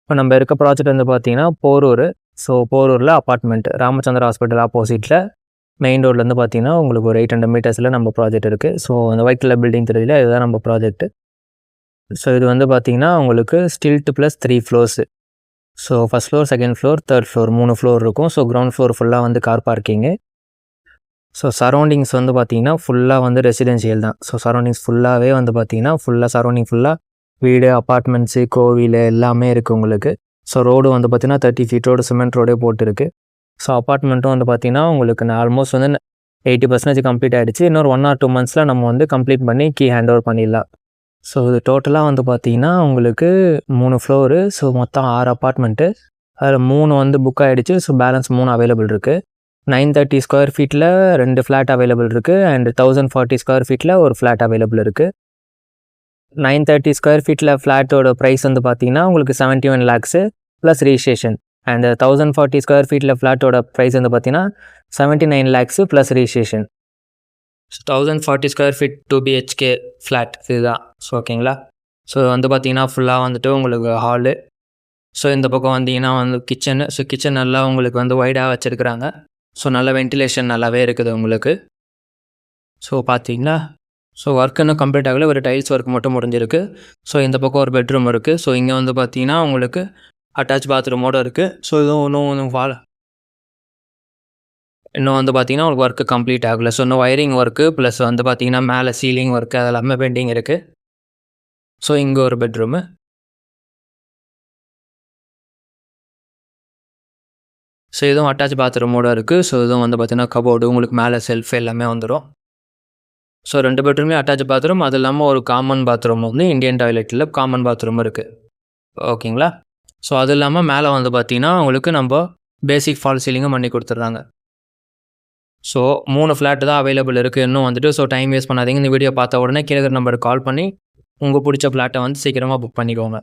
இப்போ நம்ம இருக்க ப்ராஜெக்ட் வந்து பார்த்தீங்கன்னா போரூர். ஸோ போரூரில் அப்பார்ட்மெண்ட் ராமச்சந்திரா ஹாஸ்பிட்டல் ஆப்போசிட்டில் மெயின் ரோட்லேருந்து பார்த்தீங்கன்னா உங்களுக்கு ஒரு 800 மீட்டர்ஸில் நம்ம ப்ராஜெக்ட் இருக்குது. ஸோ அந்த ஒயிட் கலர் பில்டிங் தெரியல, இதுதான் நம்ம ப்ராஜெக்ட். ஸோ இது வந்து பார்த்தீங்கன்னா உங்களுக்கு ஸ்டில்ட் plus 3 floors. So first floor, second floor, third floor 3 floor இருக்கும். ஸோ கிரவுண்ட் ஃப்ளோர் ஃபுல்லாக வந்து கார் பார்க்கிங்கு. ஸோ சரௌண்டிங்ஸ் வந்து பார்த்தீங்கன்னா ஃபுல்லாக வந்து ரெசிடென்ஷியல் தான். ஸோ சரௌண்டிங்ஸ் ஃபுல்லாகவே வந்து பார்த்தீங்கன்னா சரௌண்டிங் ஃபுல்லாக வீடு, அப்பார்ட்மெண்ட்ஸு, கோவில் எல்லாமே இருக்குது உங்களுக்கு. ஸோ ரோடு வந்து பார்த்தீங்கன்னா 30 ஃபீட் ரோடு, சிமெண்ட் ரோடே போட்டுருக்கு. ஸோ அப்பார்ட்மெண்ட்டும் வந்து பார்த்தீங்கன்னா உங்களுக்கு ஆல்மோஸ்ட் வந்து 80% கம்ப்ளீட் ஆகிடுச்சு. இன்னொரு 1 or 2 monthஸில் நம்ம வந்து கம்ப்ளீட் பண்ணி கீ ஹேண்ட் ஓவர் பண்ணிடலாம். ஸோ இது டோட்டலாக வந்து பார்த்தீங்கன்னா உங்களுக்கு 3 ஃப்ளோரு. ஸோ மொத்தம் 6 அப்பார்ட்மெண்ட்டு. அதில் 3 வந்து புக் ஆகிடுச்சு. ஸோ பேலன்ஸ் 3 அவைலபிள் இருக்குது. 930 ஸ்கொயர் ஃபீட்டில் 2 ஃப்ளாட் அவைலபிள் இருக்குது. அண்ட் 1040 ஸ்கொயர் ஃபீட்டில் ஒரு ஃப்ளாட் அவைலபிள் இருக்குது. 930 ஸ்கொயர் ஃபீட்டில் ஃப்ளாட்டோட ப்ரைஸ் வந்து பார்த்தீங்கன்னா உங்களுக்கு 71 lakhs plus registration. And 1040 square ஃபீட்டில் ஃப்ளாட்டோட ப்ரைஸ் வந்து பார்த்தீங்கன்னா 79 lakhs plus registration. 1040 square feet 2 BHK flat இதுதான். ஸோ ஓகேங்களா. ஸோ வந்து பார்த்தீங்கன்னா ஃபுல்லாக வந்துட்டு உங்களுக்கு ஹாலு. ஸோ இந்த பக்கம் வந்தீங்கன்னா வந்து கிச்சனு. ஸோ கிச்சன் நல்லா உங்களுக்கு வந்து வைடாக வச்சுருக்குறாங்க. ஸோ நல்ல வென்டிலேஷன் நல்லாவே இருக்குது உங்களுக்கு. ஸோ பார்த்தீங்களா. ஸோ ஒர்க் இன்னும் கம்ப்ளீட் ஆகலை, ஒரு டைல்ஸ் ஒர்க் மட்டும் முடிஞ்சிருக்கு. ஸோ இந்த பக்கம் ஒரு பெட்ரூம் இருக்குது. ஸோ இங்கே வந்து பார்த்தீங்கன்னா உங்களுக்கு அட்டாச் பாத்ரூமோடு இருக்குது. ஸோ இதுவும் இன்னும் வந்து பார்த்தீங்கன்னா உங்களுக்கு ஒர்க்கு கம்ப்ளீட் ஆகலை. ஸோ இன்னும் ஒயரிங் ஒர்க்கு ப்ளஸ் வந்து பார்த்தீங்கன்னா மேலே சீலிங் ஒர்க்கு அதெல்லாமே பெண்டிங் இருக்குது. ஸோ இங்கே ஒரு பெட்ரூமு. ஸோ இதுவும் அட்டாச் பாத்ரூமோடு இருக்குது. ஸோ இதுவும் வந்து பார்த்தீங்கன்னா கபோர்டு உங்களுக்கு மேலே செல்ஃப் எல்லாமே வந்துடும். ஸோ 2 பெட்ரூம்லேயும் அட்டாச் பாத்ரூம், அது இல்லாமல் ஒரு காமன் பாத்ரூம் வந்து இந்தியன் டாய்லெட்டில் காமன் பாத்ரூம் இருக்குது. ஓகேங்களா. ஸோ அது இல்லாமல் மேலே வந்து பார்த்தீங்கன்னா உங்களுக்கு நம்ம பேசிக் ஃபால் சீலிங்கும் பண்ணி கொடுத்துட்றாங்க. ஸோ 3 ஃப்ளாட்டு தான் அவைலபிள் இருக்குது இன்னும் வந்துட்டு. ஸோ டைம் வேஸ்ட் பண்ணாதீங்க. இந்த வீடியோ பார்த்த உடனே கீழே நம்பருக்கு கால் பண்ணி உங்கள் பிடிச்ச ஃப்ளாட்டை வந்து சீக்கிரமாக புக் பண்ணிக்கோங்க.